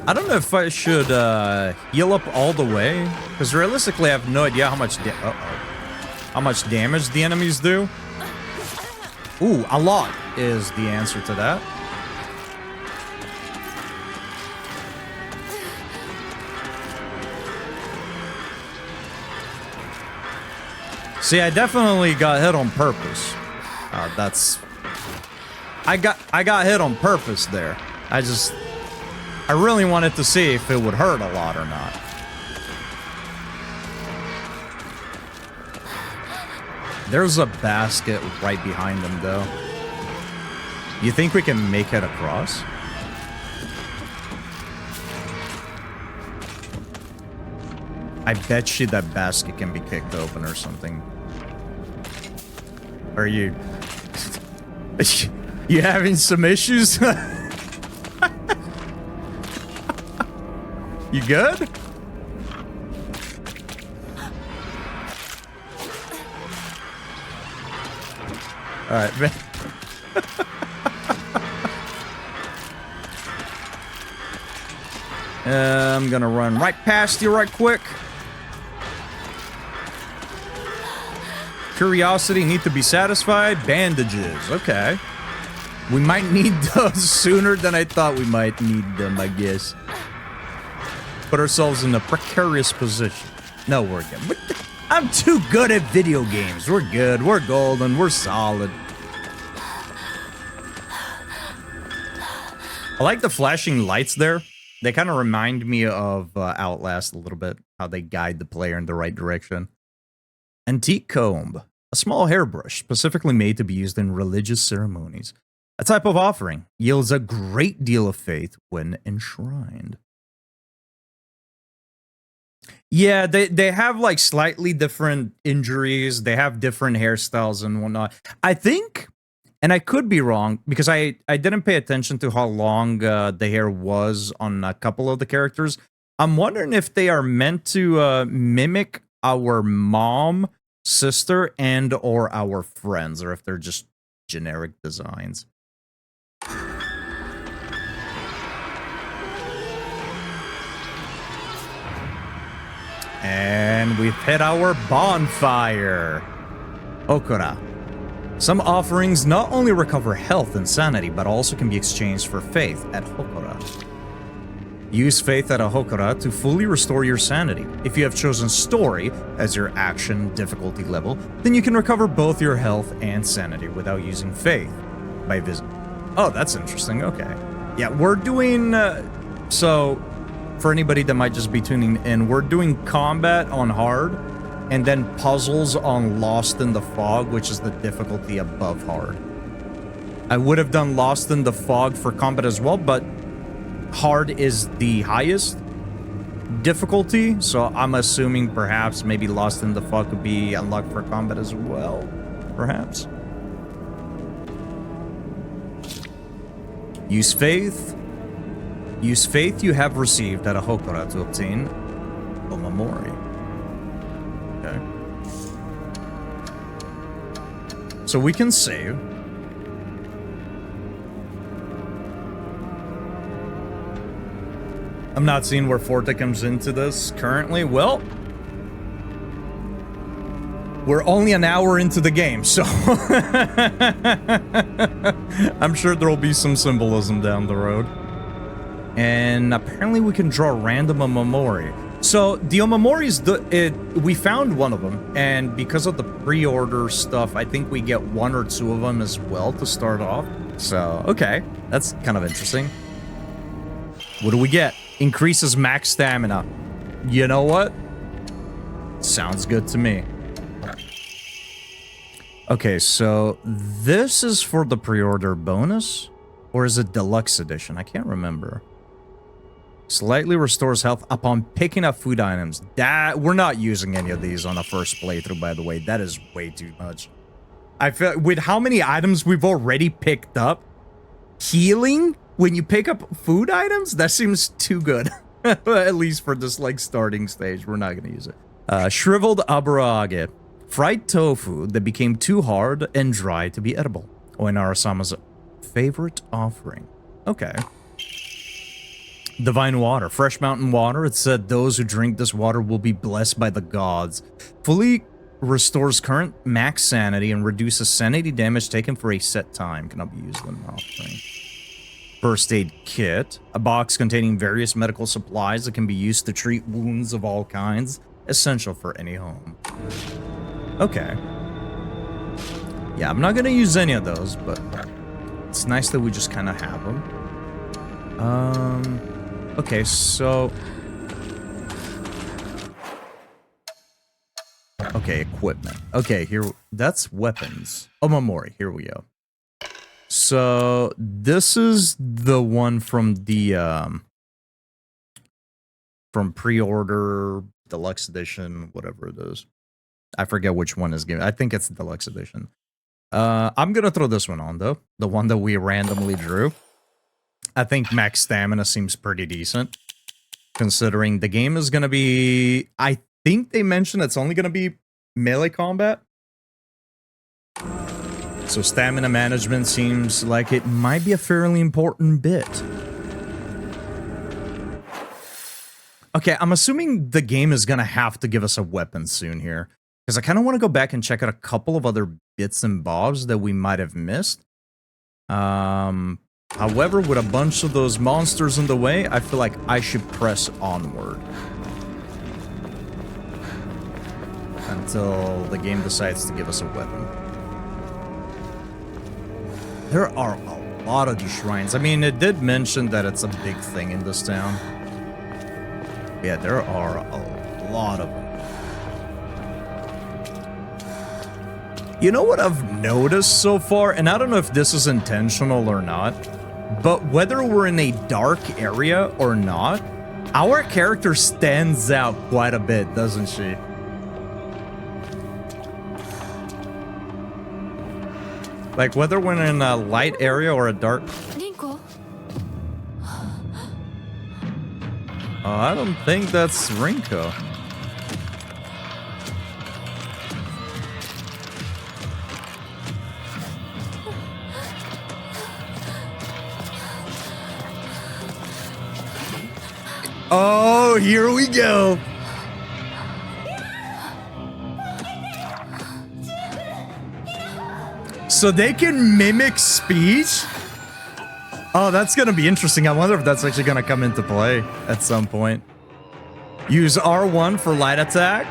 I don't know if I should heal up all the way, because realistically I have no idea how much damage the enemies do. Ooh, a lot is the answer to that. See, I definitely got hit on purpose. I got hit on purpose there. I really wanted to see if it would hurt a lot or not. There's a basket right behind them, though. You think we can make it across? I bet you that basket can be kicked open or something. Are you... you having some issues? You good? Alright, man. I'm gonna run right past you right quick. Curiosity need to be satisfied. Bandages, okay. We might need those sooner than I thought we might need them, I guess. Put ourselves in a precarious position. No, we're good. I'm too good at video games. We're good. We're golden. We're solid. I like the flashing lights there. They kind of remind me of Outlast a little bit. How they guide the player in the right direction. Antique comb. A small hairbrush specifically made to be used in religious ceremonies. A type of offering. Yields a great deal of faith when enshrined. Yeah, they have like slightly different injuries. They have different hairstyles and whatnot. I think, and I could be wrong, because I didn't pay attention to how long the hair was on a couple of the characters. I'm wondering if they are meant to mimic our mom, sister, and or our friends, or if they're just generic designs. And we've hit our bonfire. Okura. Some offerings not only recover health and sanity, but also can be exchanged for faith at Hokora. Use faith at a Hokora to fully restore your sanity. If you have chosen story as your action difficulty level, then you can recover both your health and sanity without using faith by visit. Oh, that's interesting. Okay. Yeah, we're doing... so... For anybody that might just be tuning in, we're doing combat on hard, and then puzzles on Lost in the Fog, which is the difficulty above hard. I would have done Lost in the Fog for combat as well, but hard is the highest difficulty, so I'm assuming perhaps maybe Lost in the Fog could be unlocked for combat as well, perhaps. Use faith. Use faith you have received at a Hokora to obtain Omamori. Okay. So we can save. I'm not seeing where Forte comes into this currently. Well, we're only an hour into the game, so I'm sure there will be some symbolism down the road. And apparently we can draw random Omamori. So the Omamoris, we found one of them, and because of the pre-order stuff, I think we get 1 or 2 of them as well to start off. So, okay, that's kind of interesting. What do we get? Increases max stamina. You know what? Sounds good to me. Okay, so this is for the pre-order bonus? Or is it deluxe edition? I can't remember. Slightly restores health upon picking up food items. We're not using any of these on the first playthrough, by the way. That is way too much. I feel with how many items we've already picked up, healing when you pick up food items, that seems too good. At least for this like starting stage, we're not gonna use it. Shriveled aburage, fried tofu that became too hard and dry to be edible. Oinara-sama's favorite offering. Okay. Divine water, fresh mountain water. It said those who drink this water will be blessed by the gods. Fully restores current max sanity and reduces sanity damage taken for a set time. Cannot be used when offering. First aid kit, a box containing various medical supplies that can be used to treat wounds of all kinds. Essential for any home. Okay. Yeah, I'm not gonna use any of those, but it's nice that we just kind of have them. Okay, so... Okay, equipment. Okay, here... That's weapons. Omamori, here we go. So, this is the one from the, from pre-order deluxe edition, whatever it is. I forget which one is given. I think it's the deluxe edition. I'm gonna throw this one on though, the one that we randomly drew. I think max stamina seems pretty decent, considering the game is gonna be. I think they mentioned it's only gonna be melee combat. So stamina management seems like it might be a fairly important bit. Okay, I'm assuming the game is gonna have to give us a weapon soon here, because I kind of want to go back and check out a couple of other bits and bobs that we might have missed. However, with a bunch of those monsters in the way, I feel like I should press onward until the game decides to give us a weapon. There are a lot of these shrines. I mean, it did mention that it's a big thing in this town. Yeah, there are a lot of them. You know what I've noticed so far, and I don't know if this is intentional or not, but whether we're in a dark area or not, our character stands out quite a bit, doesn't she? Like, whether we're in a light area or a dark... I don't think that's Rinko. Oh, here we go. So they can mimic speech? Oh, that's going to be interesting. I wonder if that's actually going to come into play at some point. Use R1 for light attack.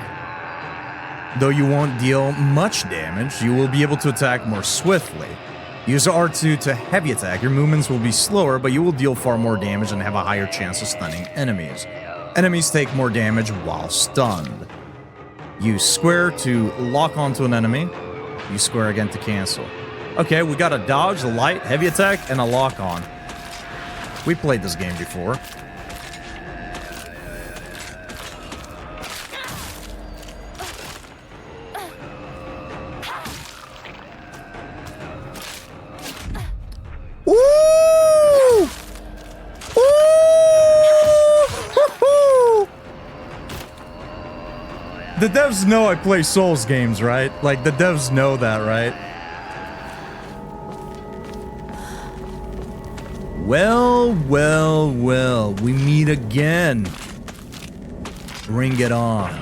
Though you won't deal much damage, you will be able to attack more swiftly. Use R2 to heavy attack. Your movements will be slower, but you will deal far more damage and have a higher chance of stunning enemies. Enemies take more damage while stunned. Use square to lock onto an enemy. Use square again to cancel. Okay, we got a dodge, a light, heavy attack, and a lock on. We played this game before. Ooh! Ooh! The devs know I play Souls games, right? Like, the devs know that, right? Well, well, well, we meet again. Bring it on.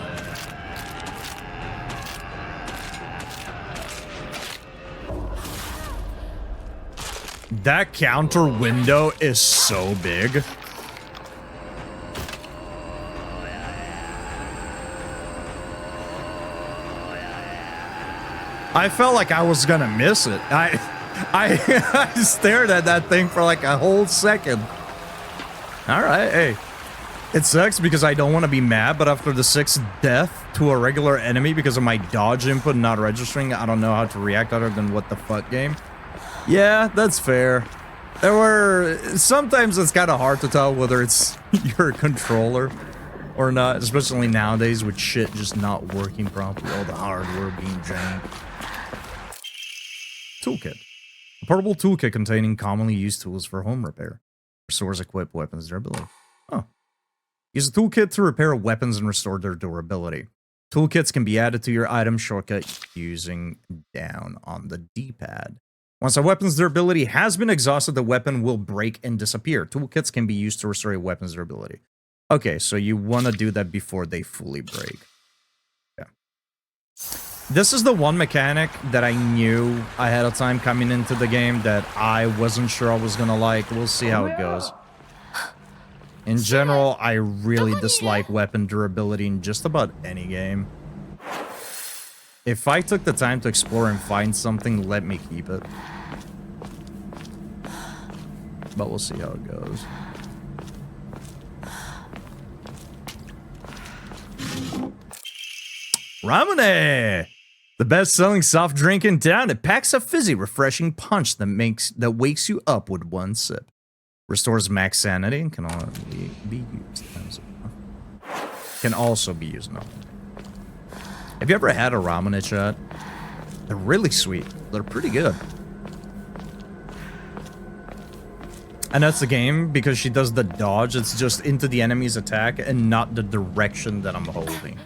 That counter window is so big. I felt like I was gonna miss it. I stared at that thing for like a whole second. All right, hey. It sucks because I don't want to be mad, but after the 6th death to a regular enemy because of my dodge input not registering, I don't know how to react other than what the fuck game. Yeah, that's fair. There were... Sometimes it's kind of hard to tell whether it's your controller or not, especially nowadays with shit just not working properly, all the hardware being drained. Toolkit. A portable toolkit containing commonly used tools for home repair. Restores equipped weapons durability. Oh. Use a toolkit to repair weapons and restore their durability. Toolkits can be added to your item shortcut using down on the D-pad. Once a weapon's durability has been exhausted, the weapon will break and disappear. Toolkits can be used to restore a weapon's durability. Okay, so you want to do that before they fully break. Yeah. This is the one mechanic that I knew ahead of time coming into the game that I wasn't sure I was going to like. We'll see how it goes. In general, I really dislike weapon durability in just about any game. If I took the time to explore and find something, let me keep it. But we'll see how it goes. Ramune! The best-selling soft drink in town. It packs a fizzy, refreshing punch that wakes you up with one sip. Restores max sanity and can only be used as can also be used. No. Have you ever had a ramen chat? They're really sweet. They're pretty good. And that's the game because she does the dodge. It's just into the enemy's attack and not the direction that I'm holding.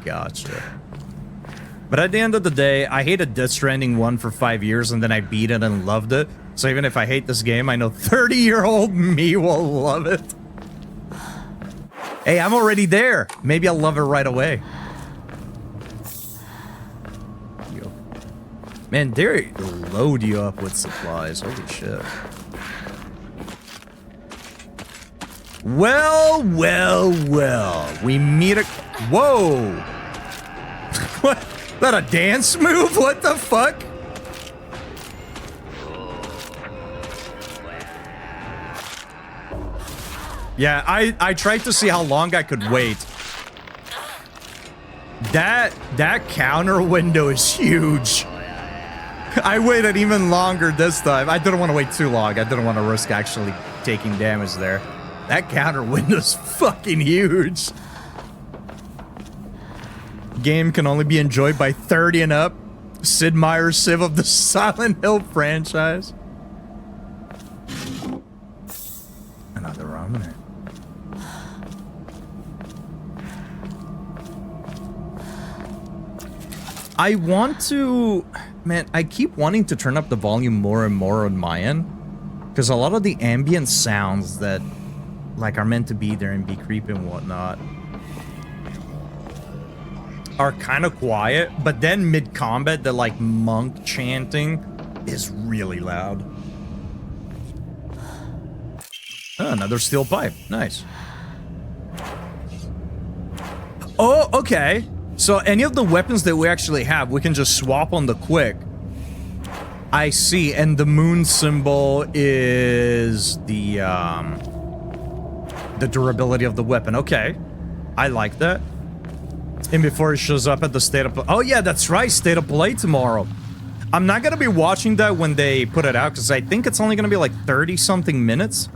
Gotcha. But at the end of the day, I hated Death Stranding 1 for 5 years and then I beat it and loved it. So even if I hate this game, I know 30-year-old me will love it. Hey, I'm already there. Maybe I'll love it right away. Yo. Man, they load you up with supplies. Holy shit. Well, well, well. We meet a... Whoa! What? Is that a dance move? What the fuck? Yeah, I tried to see how long I could wait. That counter window is huge. I waited even longer this time. I didn't want to wait too long. I didn't want to risk actually taking damage there. That counter window's fucking huge. Game can only be enjoyed by 30 and up. Sid Meier's Civ of the Silent Hill franchise. Another ramen. I want to... Man, I keep wanting to turn up the volume more and more on my end. Because a lot of the ambient sounds that like are meant to be there and be creepy and whatnot are kind of quiet, but then mid-combat, the like monk chanting is really loud. Oh, another steel pipe. Nice. Oh, okay. So any of the weapons that we actually have, we can just swap on the quick. I see. And the moon symbol is the durability of the weapon. Okay. I like that. And before it shows up at the state of play. Oh, yeah, that's right. State of play tomorrow. I'm not going to be watching that when they put it out because I think it's only going to be like 30-something minutes.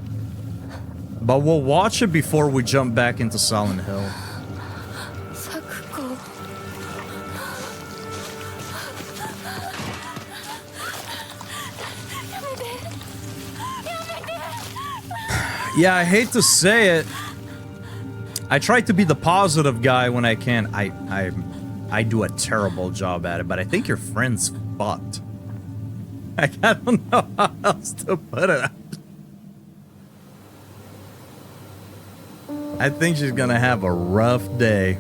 But we'll watch it before we jump back into Silent Hill. Yeah, I hate to say it. I try to be the positive guy when I can. I do a terrible job at it, but I think your friend's fucked. I don't know how else to put it. I think she's gonna have a rough day.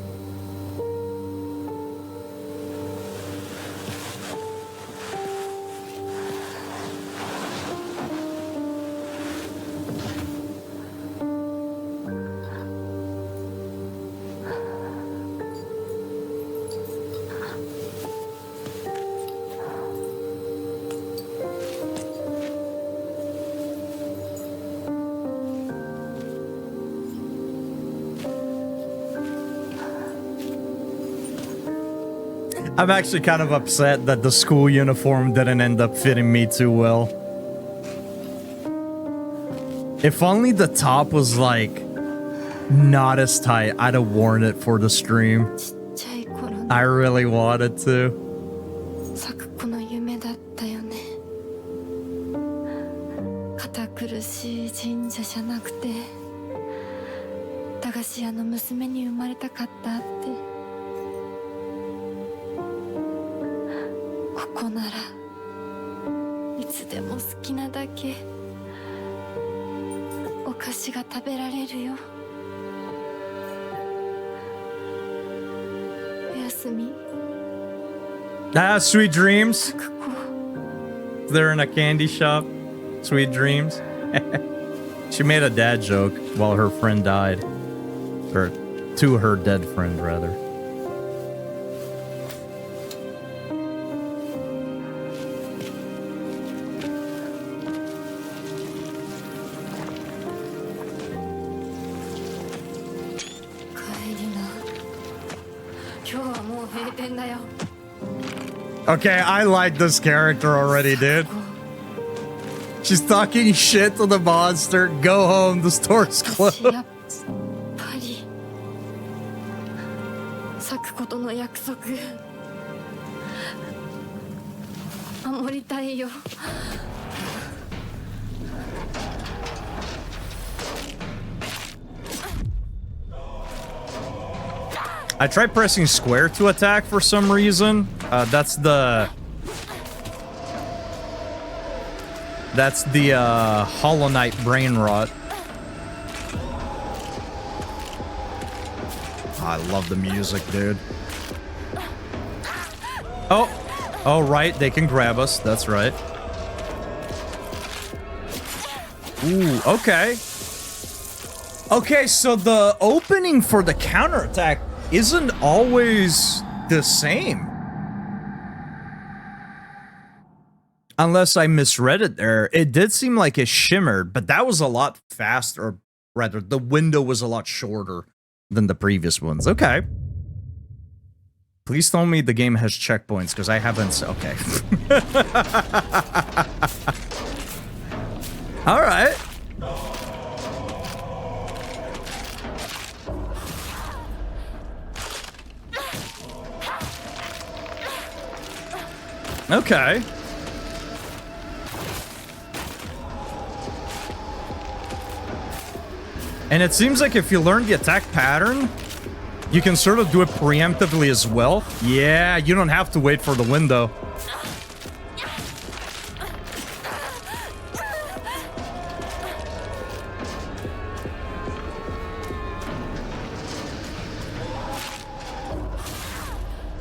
I'm actually kind of upset that the school uniform didn't end up fitting me too well. If only the top was like not as tight, I'd have worn it for the stream. I really wanted to. Ah, sweet dreams. They're in a candy shop. Sweet dreams. She made a dad joke while her friend died. Or to her dead friend, rather. Okay, I like this character already, dude. She's talking shit to the monster. Go home, the store's closed. ことの約束守りたいよ。 I tried pressing square to attack for some reason. That's the Hollow Knight brain rot. I love the music, dude. Oh, right, they can grab us. That's right. Ooh, okay. Okay, so the opening for the counterattack isn't always the same. Unless I misread it there. It did seem like it shimmered, but that was a lot faster. Or rather, the window was a lot shorter than the previous ones. Okay. Please tell me the game has checkpoints, because I haven't... Okay. Alright. Okay. And it seems like if you learn the attack pattern, you can sort of do it preemptively as well. Yeah, you don't have to wait for the window.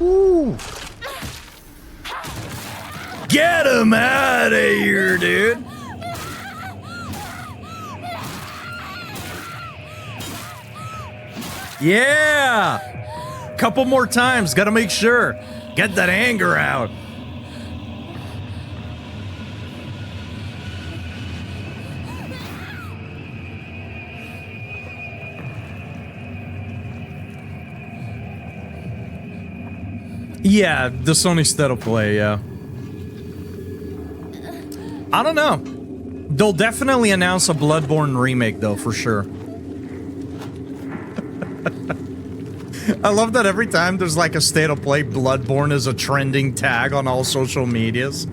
Ooh. Get him out of here, dude. Yeah. Couple more times. Gotta make sure. Get that anger out. Yeah, the Sony State of Play, yeah. I don't know. They'll definitely announce a Bloodborne remake, though, for sure. I love that every time there's like a State of Play, Bloodborne is a trending tag on all social medias.